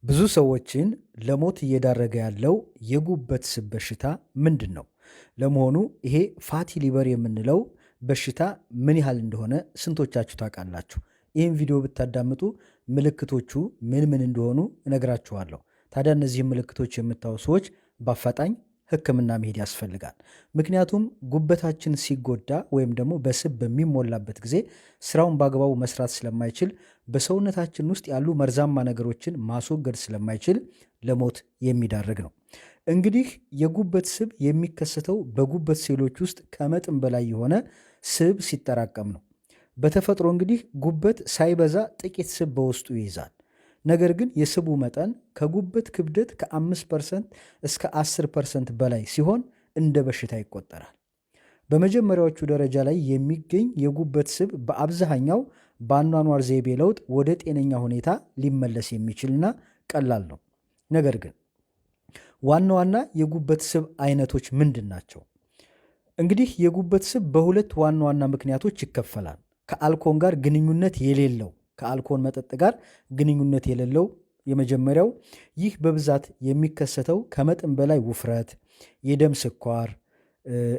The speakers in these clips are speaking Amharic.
ብዙ ሰዎችን ለሞት እየዳረገ ያለው የጉበት ስብ በሽታ ምንድን ነው? ለመሆኑ ይሄ ፋቲ ሊቨር የምንለው በሽታ ምን ያህል እንደሆነ ስንቶቻችሁ ታውቃላችሁ? ይህን ቪዲዮ ብታዳምጡ ምልክቶቹ ምን እንደሆኑ እነግራችኋለሁ። ታዲያ እነዚህን ምልክቶች የምታዩ ሰዎች በአፋጣኝ ሕክምና መሄድ ያስፈልጋል። ምክንያቱም ጉበታችን ሲጎዳ ወይም ደግሞ በስብ በሚሞላበት ጊዜ ስራውን በአግባቡ መስራት ስለማይችል በሰውነታችን ውስጥ ያሉ መርዛማ ነገሮችን ማስወገድ ስለማይችል ለሞት የሚዳርግ ነው። እንግዲህ የጉበት ስብ የሚከሰተው በጉበት ሴሎች ውስጥ ከመጠን በላይ የሆነ ስብ ሲጠራቀም ነው። በተፈጥሮ እንግዲህ ጉበት ሳይበዛ ጥቂት ስብ በውስጡ ይይዛል። ነገር ግን የስቡ መጠን ከጉበት ክብደት ከ5% እስከ 10% በላይ ሲሆን እንደ በሽታ ይቆጠራል። በመጀመሪያዎቹ ደረጃ ላይ የሚገኝ የጉበት ስብ በአብዛኛው በአኗኗር ዘይቤ ለውጥ ወደ ጤነኛ ሁኔታ ሊመለስ የሚችልና ቀላል ነው። ነገር ግን ዋና ዋና የጉበት ስብ አይነቶች ምንድን ናቸው? እንግዲህ የጉበት ስብ በሁለት ዋና ዋና ምክንያቶች ይከፈላል። ከአልኮል ጋር ግንኙነት የሌለው ከአልኮል መጠጥ ጋር ግንኙነት የሌለው የመጀመሪያው። ይህ በብዛት የሚከሰተው ከመጠን በላይ ውፍረት፣ የደም ስኳር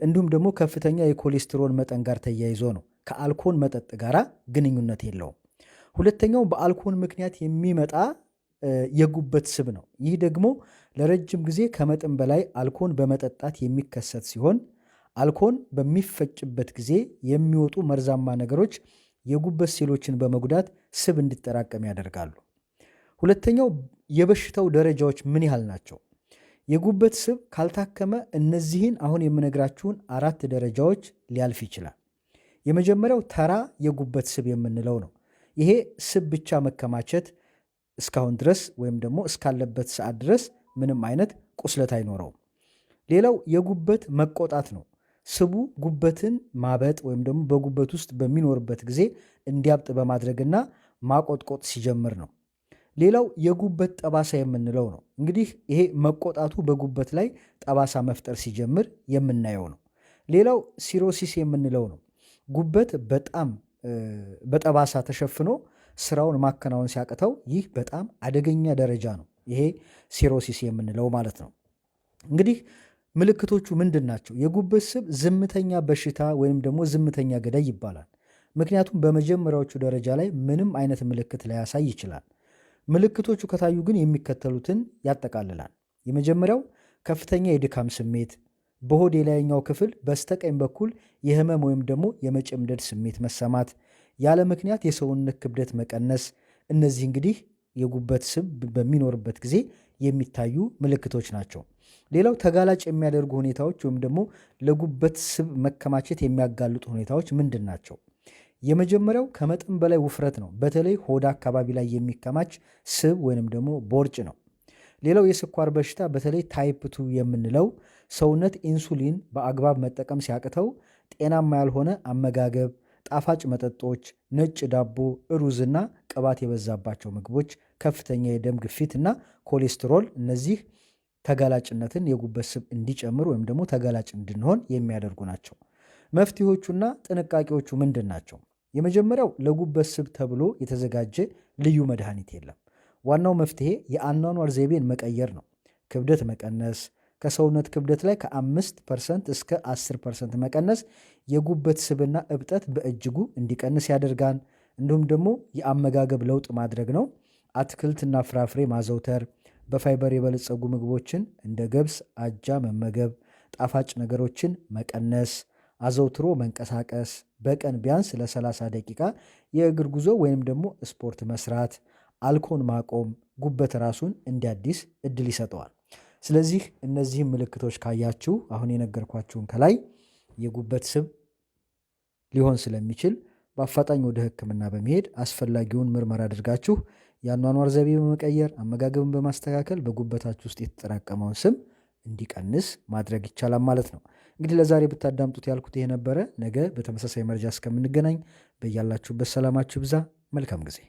እንዲሁም ደግሞ ከፍተኛ የኮሌስትሮል መጠን ጋር ተያይዞ ነው። ከአልኮል መጠጥ ጋር ግንኙነት የለውም። ሁለተኛው በአልኮል ምክንያት የሚመጣ የጉበት ስብ ነው። ይህ ደግሞ ለረጅም ጊዜ ከመጠን በላይ አልኮል በመጠጣት የሚከሰት ሲሆን አልኮል በሚፈጭበት ጊዜ የሚወጡ መርዛማ ነገሮች የጉበት ሴሎችን በመጉዳት ስብ እንዲጠራቀም ያደርጋሉ። ሁለተኛው የበሽታው ደረጃዎች ምን ያህል ናቸው? የጉበት ስብ ካልታከመ እነዚህን አሁን የምነግራችሁን 4 ደረጃዎች ሊያልፍ ይችላል። የመጀመሪያው ተራ የጉበት ስብ የምንለው ነው። ይሄ ስብ ብቻ መከማቸት እስካሁን ድረስ ወይም ደግሞ እስካለበት ሰዓት ድረስ ምንም አይነት ቁስለት አይኖረውም። ሌላው የጉበት መቆጣት ነው። ስቡ ጉበትን ማበጥ ወይም ደግሞ በጉበት ውስጥ በሚኖርበት ጊዜ እንዲያብጥ በማድረግና ማቆጥቆጥ ሲጀምር ነው። ሌላው የጉበት ጠባሳ የምንለው ነው። እንግዲህ ይሄ መቆጣቱ በጉበት ላይ ጠባሳ መፍጠር ሲጀምር የምናየው ነው። ሌላው ሲሮሲስ የምንለው ነው። ጉበት በጣም በጠባሳ ተሸፍኖ ስራውን ማከናወን ሲያቅተው፣ ይህ በጣም አደገኛ ደረጃ ነው። ይሄ ሲሮሲስ የምንለው ማለት ነው። እንግዲህ ምልክቶቹ ምንድን ናቸው? የጉበት ስብ ዝምተኛ በሽታ ወይም ደግሞ ዝምተኛ ገዳይ ይባላል። ምክንያቱም በመጀመሪያዎቹ ደረጃ ላይ ምንም አይነት ምልክት ላያሳይ ይችላል። ምልክቶቹ ከታዩ ግን የሚከተሉትን ያጠቃልላል። የመጀመሪያው ከፍተኛ የድካም ስሜት፣ በሆድ የላይኛው ክፍል በስተቀኝ በኩል የህመም ወይም ደግሞ የመጨምደድ ስሜት መሰማት፣ ያለ ምክንያት የሰውነት ክብደት መቀነስ። እነዚህ እንግዲህ የጉበት ስብ በሚኖርበት ጊዜ የሚታዩ ምልክቶች ናቸው። ሌላው ተጋላጭ የሚያደርጉ ሁኔታዎች ወይም ደግሞ ለጉበት ስብ መከማቸት የሚያጋልጡ ሁኔታዎች ምንድን ናቸው? የመጀመሪያው ከመጠን በላይ ውፍረት ነው። በተለይ ሆድ አካባቢ ላይ የሚከማች ስብ ወይንም ደግሞ ቦርጭ ነው። ሌላው የስኳር በሽታ በተለይ ታይፕ 2 የምንለው ሰውነት ኢንሱሊን በአግባብ መጠቀም ሲያቅተው ጤናማ ያልሆነ አመጋገብ፣ ጣፋጭ መጠጦች፣ ነጭ ዳቦ፣ ሩዝና ቅባት የበዛባቸው ምግቦች፣ ከፍተኛ የደም ግፊት እና ኮሌስትሮል፣ እነዚህ ተጋላጭነትን የጉበት ስብ እንዲጨምር ወይም ደግሞ ተጋላጭ እንድንሆን የሚያደርጉ ናቸው። መፍትሄዎቹና ጥንቃቄዎቹ ምንድን ናቸው? የመጀመሪያው ለጉበት ስብ ተብሎ የተዘጋጀ ልዩ መድኃኒት የለም። ዋናው መፍትሄ የአኗኗር ዘይቤን መቀየር ነው። ክብደት መቀነስ፣ ከሰውነት ክብደት ላይ ከ5% እስከ 10% መቀነስ የጉበት ስብና እብጠት በእጅጉ እንዲቀንስ ያደርጋል። እንዲሁም ደግሞ የአመጋገብ ለውጥ ማድረግ ነው። አትክልትና ፍራፍሬ ማዘውተር፣ በፋይበር የበለጸጉ ምግቦችን እንደ ገብስ፣ አጃ መመገብ፣ ጣፋጭ ነገሮችን መቀነስ፣ አዘውትሮ መንቀሳቀስ፣ በቀን ቢያንስ ለ30 ደቂቃ የእግር ጉዞ ወይም ደግሞ ስፖርት መስራት፣ አልኮል ማቆም ጉበት ራሱን እንዲያድስ እድል ይሰጠዋል። ስለዚህ እነዚህም ምልክቶች ካያችሁ አሁን የነገርኳችሁን ከላይ የጉበት ስብ ሊሆን ስለሚችል በአፋጣኝ ወደ ሕክምና በመሄድ አስፈላጊውን ምርመራ አድርጋችሁ የአኗኗር ዘይቤ በመቀየር አመጋገብን በማስተካከል በጉበታችሁ ውስጥ የተጠራቀመውን ስብ እንዲቀንስ ማድረግ ይቻላል ማለት ነው። እንግዲህ ለዛሬ ብታዳምጡት ያልኩት ይሄ ነበረ። ነገ በተመሳሳይ መረጃ እስከምንገናኝ በያላችሁበት ሰላማችሁ ብዛ። መልካም ጊዜ